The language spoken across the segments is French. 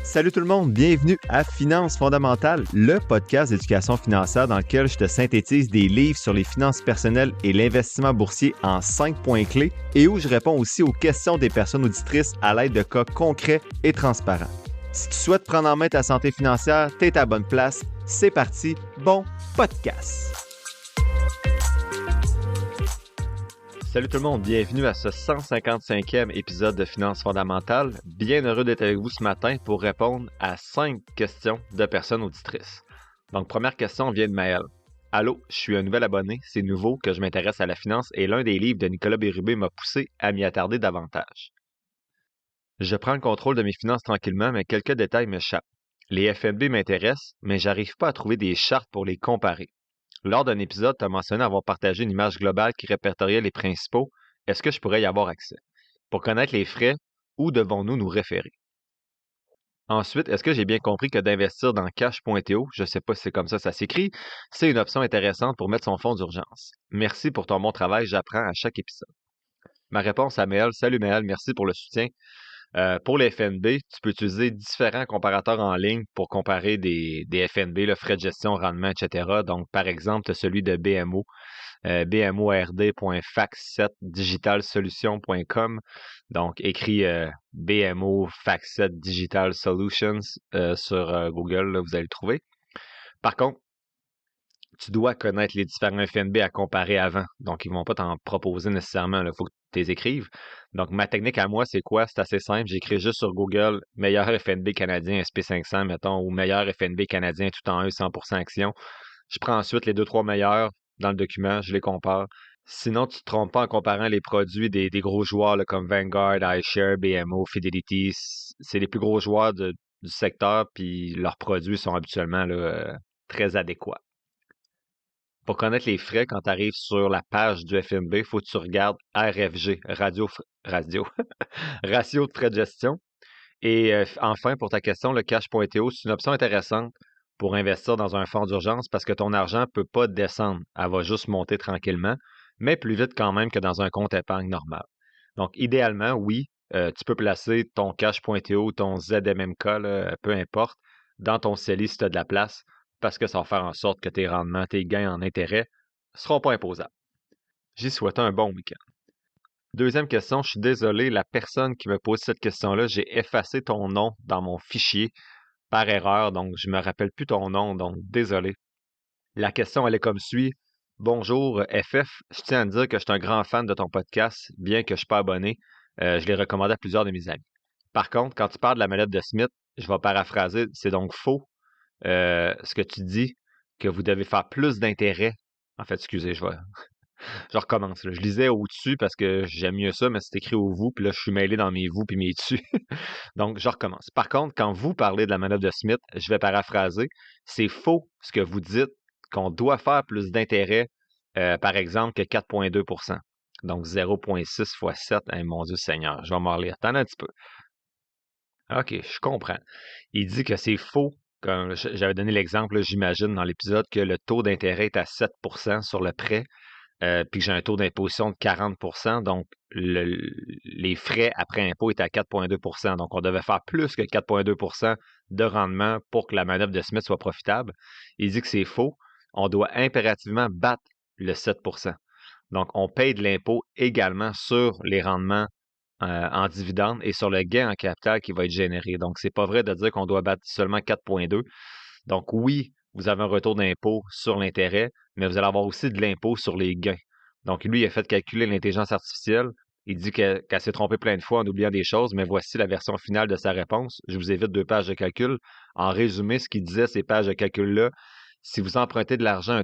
Salut tout le monde, bienvenue à Finances fondamentales, le podcast d'éducation financière dans lequel je te synthétise des livres sur les finances personnelles et l'investissement boursier en 5 points clés et où je réponds aussi aux questions des personnes auditrices à l'aide de cas concrets et transparents. Si tu souhaites prendre en main ta santé financière, t'es à la bonne place. C'est parti, bon podcast! Salut tout le monde, bienvenue à ce 155e épisode de Finances fondamentales. Bien heureux d'être avec vous ce matin pour répondre à 5 questions de personnes auditrices. Donc, première question vient de Maëlle. Allô, je suis un nouvel abonné, c'est nouveau que je m'intéresse à la finance et l'un des livres de Nicolas Bérubé m'a poussé à m'y attarder davantage. Je prends le contrôle de mes finances tranquillement, mais quelques détails m'échappent. Les FNB m'intéressent, mais j'arrive pas à trouver des chartes pour les comparer. Lors d'un épisode, tu as mentionné avoir partagé une image globale qui répertoriait les principaux. Est-ce que je pourrais y avoir accès? Pour connaître les frais, où devons-nous nous référer? Ensuite, est-ce que j'ai bien compris que d'investir dans cash.to, je ne sais pas si c'est comme ça s'écrit, c'est une option intéressante pour mettre son fonds d'urgence? Merci pour ton bon travail, j'apprends à chaque épisode. Ma réponse à Méel, salut Méel, merci pour le soutien. Pour les FNB, tu peux utiliser différents comparateurs en ligne pour comparer des FNB, le frais de gestion, rendement, etc. Donc, par exemple, tu as celui de BMO, bmord.fax7digitalsolutions.com. Donc, écrit BMO Fax7 Digital Solutions sur Google, là, vous allez le trouver. Par contre, tu dois connaître les différents FNB à comparer avant. Donc, ils ne vont pas t'en proposer nécessairement. Il faut que tu les écrives. Donc, ma technique à moi, c'est quoi? C'est assez simple. J'écris juste sur Google meilleur FNB canadien SP500, mettons, ou meilleur FNB canadien tout en 100% action. Je prends ensuite les 2-3 meilleurs dans le document, je les compare. Sinon, tu ne te trompes pas en comparant les produits des gros joueurs là, comme Vanguard, iShare, BMO, Fidelity. C'est les plus gros joueurs du secteur, puis leurs produits sont habituellement là, très adéquats. Pour connaître les frais, quand tu arrives sur la page du FNB, il faut que tu regardes RFG, ratio de frais de gestion. Et enfin, pour ta question, le cash.to, c'est une option intéressante pour investir dans un fonds d'urgence parce que ton argent ne peut pas descendre. Elle va juste monter tranquillement, mais plus vite quand même que dans un compte épargne normal. Donc, idéalement, oui, tu peux placer ton cash.to, ton ZMMK, là, peu importe, dans ton CELI si tu as de la place, parce que ça va faire en sorte que tes rendements, tes gains en intérêt ne seront pas imposables. J'y souhaite un bon week-end. Deuxième question, je suis désolé, la personne qui me pose cette question-là, j'ai effacé ton nom dans mon fichier par erreur, donc je ne me rappelle plus ton nom, donc désolé. La question, elle est comme suit. Bonjour FF, je tiens à te dire que je suis un grand fan de ton podcast, bien que je ne suis pas abonné. Je l'ai recommandé à plusieurs de mes amis. Par contre, quand tu parles de la manette de Smith, je vais paraphraser, c'est donc faux ce que tu dis, que vous devez faire plus d'intérêt. En fait, excusez, je recommence. Là. Je lisais au-dessus parce que j'aime mieux ça, mais c'est écrit au vous, puis là, je suis mêlé dans mes vous puis mes dessus. Donc, je recommence. Par contre, quand vous parlez de la manœuvre de Smith, je vais paraphraser. C'est faux ce que vous dites qu'on doit faire plus d'intérêt, par exemple, que 4,2 %. Donc, 0,6 fois 7, hein, mon Dieu Seigneur, je vais m'en relire. Attends un petit peu. OK, je comprends. Il dit que c'est faux. Comme j'avais donné l'exemple, j'imagine, dans l'épisode, que le taux d'intérêt est à 7 sur le prêt, puis que j'ai un taux d'imposition de 40 donc les frais après impôt étaient à 4,2 Donc, on devait faire plus que 4,2 de rendement pour que la manœuvre de Smith soit profitable. Il dit que c'est faux. On doit impérativement battre le 7 Donc, on paye de l'impôt également sur les rendements en dividendes et sur le gain en capital qui va être généré. Donc, c'est pas vrai de dire qu'on doit battre seulement 4,2. Donc, oui, vous avez un retour d'impôt sur l'intérêt, mais vous allez avoir aussi de l'impôt sur les gains. Donc, lui, il a fait calculer l'intelligence artificielle. Il dit qu'elle s'est trompée plein de fois en oubliant des choses, mais voici la version finale de sa réponse. Je vous évite 2 pages de calcul. En résumé, ce qu'il disait, ces pages de calcul-là, si vous empruntez de l'argent à un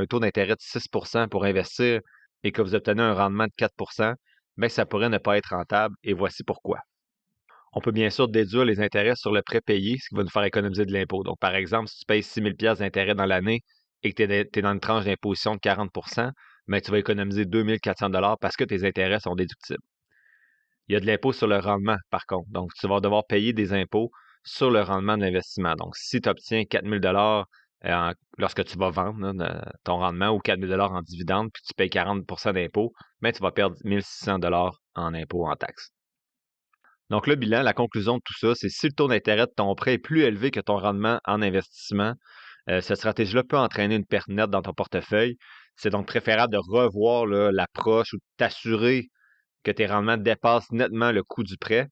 taux d'intérêt de 6 pour investir et que vous obtenez un rendement de 4 bien, ça pourrait ne pas être rentable, et voici pourquoi. On peut bien sûr déduire les intérêts sur le prêt payé, ce qui va nous faire économiser de l'impôt. Donc, par exemple, si tu payes 6 000 $ d'intérêt dans l'année et que tu es dans une tranche d'imposition de 40 bien, tu vas économiser 2 400 $ parce que tes intérêts sont déductibles. Il y a de l'impôt sur le rendement, par contre. Donc, tu vas devoir payer des impôts sur le rendement de l'investissement. Donc, si tu obtiens 4 000 $ lorsque tu vas vendre là, ton rendement ou 4 000 $ en dividende, puis tu payes 40 d'impôts, bien, tu vas perdre 1 600 $ en impôts en taxes. Donc, le bilan, la conclusion de tout ça, c'est si le taux d'intérêt de ton prêt est plus élevé que ton rendement en investissement, cette stratégie-là peut entraîner une perte nette dans ton portefeuille. C'est donc préférable de revoir là, l'approche ou de t'assurer que tes rendements dépassent nettement le coût du prêt.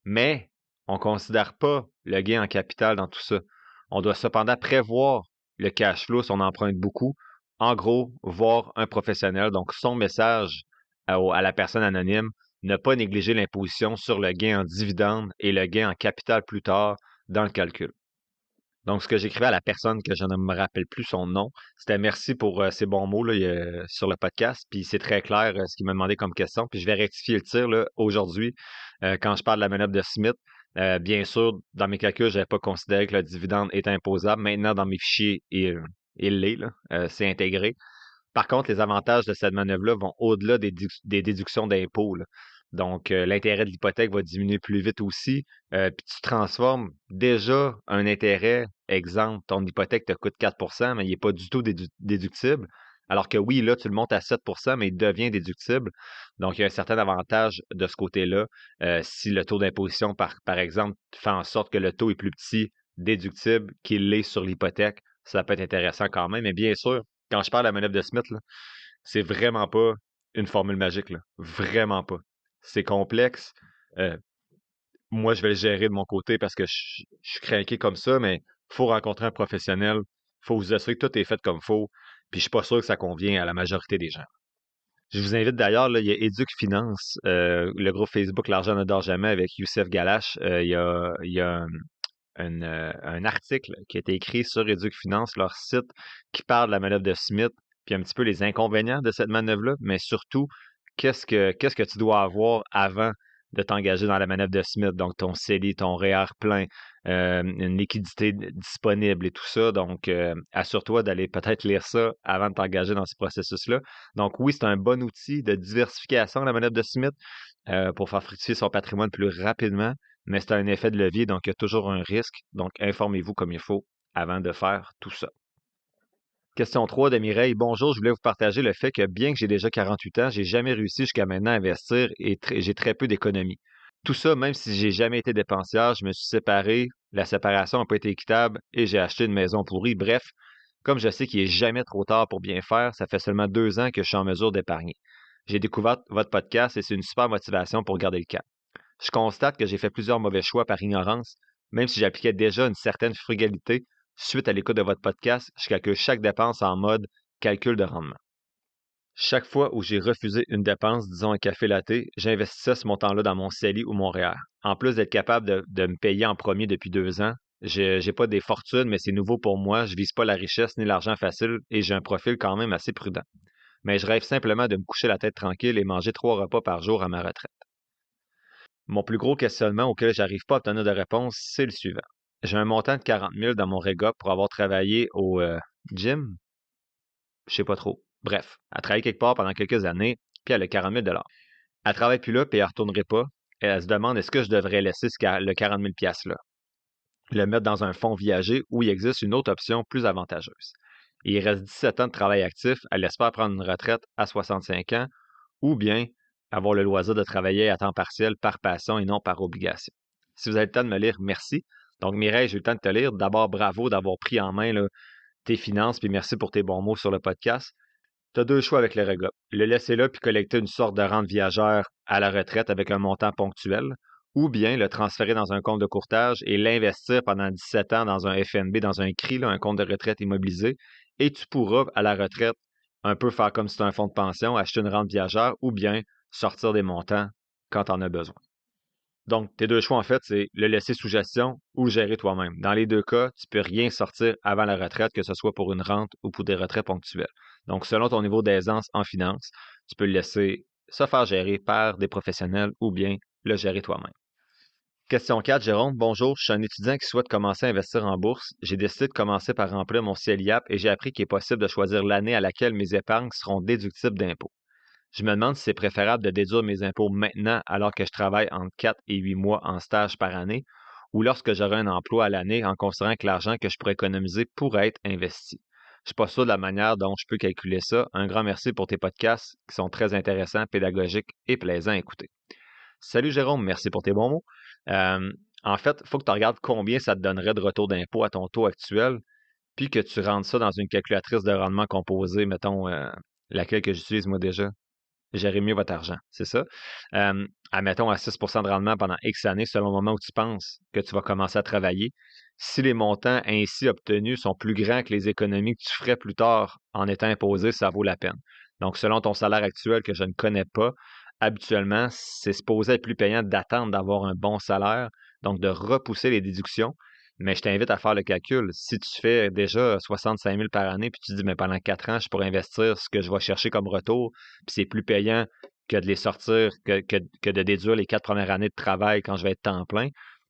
Mais on ne considère pas le gain en capital dans tout ça. On doit cependant prévoir le cash flow si on emprunte beaucoup. En gros, voir un professionnel. Donc, son message à la personne anonyme, ne pas négliger l'imposition sur le gain en dividende et le gain en capital plus tard dans le calcul. Donc, ce que j'écrivais à la personne, que je ne me rappelle plus son nom, c'était merci pour ces bons mots là, sur le podcast. Puis c'est très clair ce qu'il m'a demandé comme question. Puis je vais rectifier le tir là, aujourd'hui quand je parle de la manœuvre de Smith. Bien sûr, dans mes calculs, je n'avais pas considéré que le dividende était imposable. Maintenant, dans mes fichiers, il l'est, là. C'est intégré. Par contre, les avantages de cette manœuvre-là vont au-delà des déductions d'impôts, là. Donc, l'intérêt de l'hypothèque va diminuer plus vite aussi. Puis tu transformes déjà un intérêt, exemple, ton hypothèque te coûte 4 mais il n'est pas du tout déductible. Alors que oui, là, tu le montes à 7 mais il devient déductible. Donc, il y a un certain avantage de ce côté-là. Si le taux d'imposition, par exemple, fait en sorte que le taux est plus petit, déductible qu'il l'est sur l'hypothèque, ça peut être intéressant quand même. Mais bien sûr, quand je parle de la manœuvre de Smith, là, c'est vraiment pas une formule magique, là. Vraiment pas. C'est complexe. Euh, Moi, je vais le gérer de mon côté parce que je suis craqué comme ça, mais faut rencontrer un professionnel. Faut vous assurer que tout est fait comme faut. Puis je suis pas sûr que ça convient à la majorité des gens. Je vous invite d'ailleurs, là, il y a Éduc Finance, le groupe Facebook L'argent ne dort jamais avec Youssef Galache. Il y a un article qui a été écrit sur Éduc Finance, leur site, qui parle de la manœuvre de Smith, puis un petit peu les inconvénients de cette manœuvre-là, mais surtout, qu'est-ce que tu dois avoir avant de t'engager dans la manœuvre de Smith, donc ton CELI, ton REER plein, une liquidité disponible et tout ça. Donc, assure-toi d'aller peut-être lire ça avant de t'engager dans ce processus-là. Donc, oui, c'est un bon outil de diversification, la manœuvre de Smith, pour faire fructifier son patrimoine plus rapidement, mais c'est un effet de levier, donc il y a toujours un risque. Donc, informez-vous comme il faut avant de faire tout ça. Question 3 de Mireille. Bonjour, je voulais vous partager le fait que bien que j'ai déjà 48 ans, j'ai jamais réussi jusqu'à maintenant à investir et j'ai très peu d'économies. Tout ça, même si j'ai jamais été dépensière, je me suis séparé, la séparation n'a pas été équitable et j'ai acheté une maison pourrie. Bref, comme je sais qu'il est jamais trop tard pour bien faire, ça fait seulement 2 ans que je suis en mesure d'épargner. J'ai découvert votre podcast et c'est une super motivation pour garder le cap. Je constate que j'ai fait plusieurs mauvais choix par ignorance, même si j'appliquais déjà une certaine frugalité. Suite à l'écoute de votre podcast, je calcule chaque dépense en mode calcul de rendement. Chaque fois où j'ai refusé une dépense, disons un café latte, j'investissais ce montant-là dans mon CELI ou mon REER. En plus d'être capable de me payer en premier depuis 2 ans, j'ai pas des fortunes, mais c'est nouveau pour moi. Je vise pas la richesse ni l'argent facile et j'ai un profil quand même assez prudent. Mais je rêve simplement de me coucher la tête tranquille et manger 3 repas par jour à ma retraite. Mon plus gros questionnement auquel j'arrive pas à obtenir de réponse, c'est le suivant. J'ai un montant de 40 000 dans mon REGOP pour avoir travaillé au gym. Je sais pas trop. Bref, elle travaille quelque part pendant quelques années, puis elle a 40 000 Elle travaille plus là, puis elle retournerait pas. Et elle se demande est-ce que je devrais laisser le 40 000 là, le mettre dans un fonds viager où il existe une autre option plus avantageuse. Et il reste 17 ans de travail actif. Elle espère prendre une retraite à 65 ans ou bien avoir le loisir de travailler à temps partiel par passion et non par obligation. Si vous avez le temps de me lire, merci. Donc, Mireille, j'ai eu le temps de te lire. D'abord, bravo d'avoir pris en main là, tes finances, puis merci pour tes bons mots sur le podcast. Tu as deux choix avec le REGOP. Le laisser là puis collecter une sorte de rente viagère à la retraite avec un montant ponctuel, ou bien le transférer dans un compte de courtage et l'investir pendant 17 ans dans un FNB, dans un CRI, là, un compte de retraite immobilisé, et tu pourras, à la retraite, un peu faire comme si c'était un fonds de pension, acheter une rente viagère, ou bien sortir des montants quand tu en as besoin. Donc, tes deux choix, en fait, c'est le laisser sous gestion ou le gérer toi-même. Dans les deux cas, tu peux rien sortir avant la retraite, que ce soit pour une rente ou pour des retraits ponctuels. Donc, selon ton niveau d'aisance en finance, tu peux le laisser se faire gérer par des professionnels ou bien le gérer toi-même. Question 4, Jérôme. Bonjour, je suis un étudiant qui souhaite commencer à investir en bourse. J'ai décidé de commencer par remplir mon CELIAP et j'ai appris qu'il est possible de choisir l'année à laquelle mes épargnes seront déductibles d'impôts. Je me demande si c'est préférable de déduire mes impôts maintenant alors que je travaille entre 4 et 8 mois en stage par année ou lorsque j'aurai un emploi à l'année en considérant que l'argent que je pourrais économiser pourrait être investi. Je suis pas sûr de la manière dont je peux calculer ça. Un grand merci pour tes podcasts qui sont très intéressants, pédagogiques et plaisants à écouter. Salut Jérôme, merci pour tes bons mots. En fait, il faut que tu regardes combien ça te donnerait de retour d'impôt à ton taux actuel, puis que tu rentres ça dans une calculatrice de rendement composé, mettons, laquelle que j'utilise moi déjà. Gérez mieux votre argent, c'est ça. Admettons à 6 de rendement pendant X années, selon le moment où tu penses que tu vas commencer à travailler. Si les montants ainsi obtenus sont plus grands que les économies que tu ferais plus tard en étant imposé, ça vaut la peine. Donc, selon ton salaire actuel que je ne connais pas, habituellement, c'est supposé être plus payant d'attendre d'avoir un bon salaire, donc de repousser les déductions. Mais je t'invite à faire le calcul. Si tu fais déjà 65 000 par année, puis tu dis, mais pendant 4 ans, je pourrais investir ce que je vais chercher comme retour, puis c'est plus payant que de les sortir, que de déduire les 4 premières années de travail quand je vais être temps plein,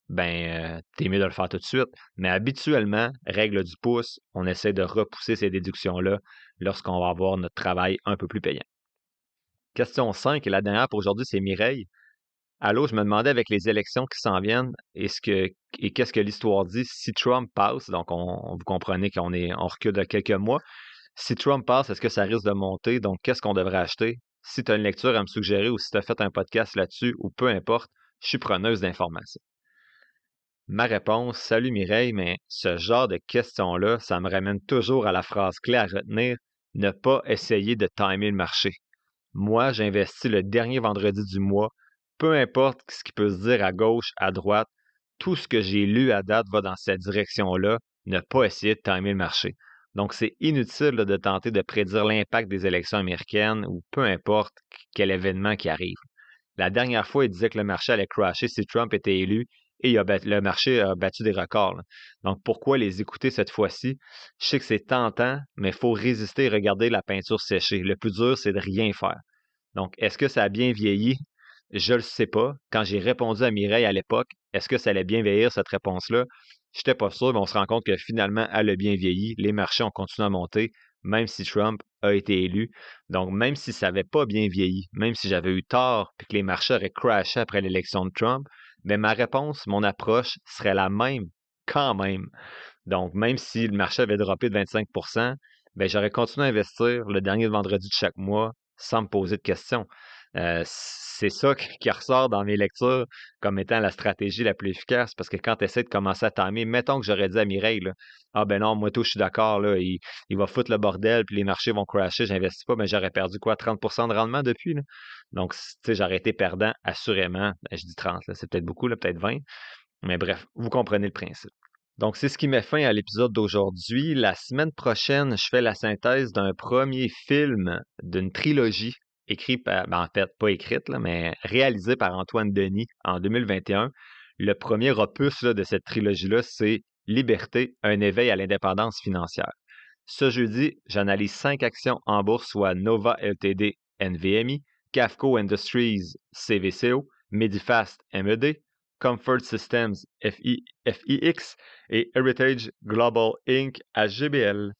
ben, t'es mieux de le faire tout de suite. Mais habituellement, règle du pouce, on essaie de repousser ces déductions-là lorsqu'on va avoir notre travail un peu plus payant. Question 5, et la dernière pour aujourd'hui, c'est Mireille. Allô, je me demandais avec les élections qui s'en viennent, qu'est-ce que l'histoire dit si Trump passe? Donc, vous comprenez on recule de quelques mois. Si Trump passe, est-ce que ça risque de monter? Donc, qu'est-ce qu'on devrait acheter? Si tu as une lecture à me suggérer ou si tu as fait un podcast là-dessus ou peu importe, je suis preneuse d'informations. Ma réponse, salut Mireille, mais ce genre de questions-là, ça me ramène toujours à la phrase clé à retenir, ne pas essayer de timer le marché. Moi, j'investis le dernier vendredi du mois, peu importe ce qui peut se dire à gauche, à droite, tout ce que j'ai lu à date va dans cette direction-là, ne pas essayer de timer le marché. Donc, c'est inutile de tenter de prédire l'impact des élections américaines ou peu importe quel événement qui arrive. La dernière fois, il disait que le marché allait crasher si Trump était élu et le marché a battu des records. Là. Donc, pourquoi les écouter cette fois-ci? Je sais que c'est tentant, mais il faut résister et regarder la peinture sécher. Le plus dur, c'est de rien faire. Donc, est-ce que ça a bien vieilli? Je ne le sais pas. Quand j'ai répondu à Mireille à l'époque, est-ce que ça allait bien vieillir, cette réponse-là? Je n'étais pas sûr, mais on se rend compte que finalement, elle a bien vieilli. Les marchés ont continué à monter, même si Trump a été élu. Donc, même si ça n'avait pas bien vieilli, même si j'avais eu tort et que les marchés auraient crashé après l'élection de Trump, mais ma réponse, mon approche serait la même quand même. Donc, même si le marché avait droppé de 25 ben, j'aurais continué à investir le dernier vendredi de chaque mois sans me poser de questions. C'est ça qui ressort dans mes lectures comme étant la stratégie la plus efficace parce que quand tu essaies de commencer à timer, mettons que j'aurais dit à Mireille, là, ah ben non, moi tout, je suis d'accord, là, il va foutre le bordel puis les marchés vont crasher, j'investis pas, mais j'aurais perdu quoi, 30 de rendement depuis, là? Donc, tu sais, j'aurais été perdant assurément. Ben, je dis 30, là, c'est peut-être beaucoup, là, peut-être 20. Mais bref, vous comprenez le principe. Donc, c'est ce qui met fin à l'épisode d'aujourd'hui. La semaine prochaine, je fais la synthèse d'un premier film d'une trilogie écrite par, en fait, pas écrite, là, mais réalisée par Antoine Denis en 2021. Le premier opus là, de cette trilogie-là, c'est Liberté, un éveil à l'indépendance financière. Ce jeudi, j'analyse 5 actions en bourse, soit Nova Ltd, NVMI, Cavco Industries, CVCO, Medifast, MED, Comfort Systems, FIX et Heritage Global Inc. HGBL.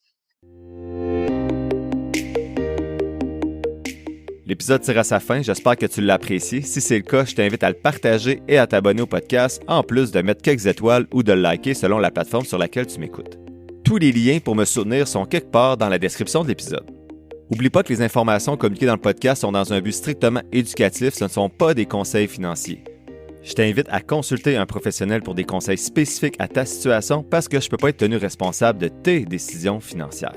L'épisode tire à sa fin, j'espère que tu l'as apprécié. Si c'est le cas, je t'invite à le partager et à t'abonner au podcast, en plus de mettre quelques étoiles ou de le liker selon la plateforme sur laquelle tu m'écoutes. Tous les liens pour me soutenir sont quelque part dans la description de l'épisode. N'oublie pas que les informations communiquées dans le podcast sont dans un but strictement éducatif, ce ne sont pas des conseils financiers. Je t'invite à consulter un professionnel pour des conseils spécifiques à ta situation parce que je ne peux pas être tenu responsable de tes décisions financières.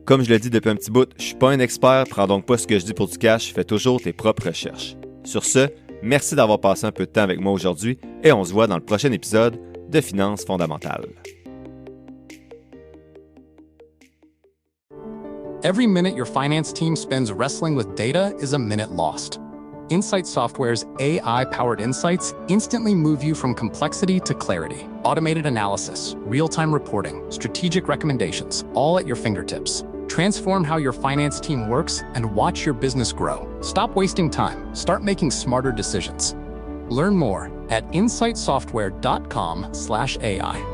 Comme je le dis depuis un petit bout, je ne suis pas un expert, prends donc pas ce que je dis pour du cash, fais toujours tes propres recherches. Sur ce, merci d'avoir passé un peu de temps avec moi aujourd'hui et on se voit dans le prochain épisode de Finances fondamentales. Every minute your finance team spends wrestling with data is a minute lost. Insight Software's AI-powered insights instantly move you from complexity to clarity. Automated analysis, real-time reporting, strategic recommendations, all at your fingertips. Transform how your finance team works and watch your business grow. Stop wasting time. Start making smarter decisions. Learn more at insightsoftware.com/AI.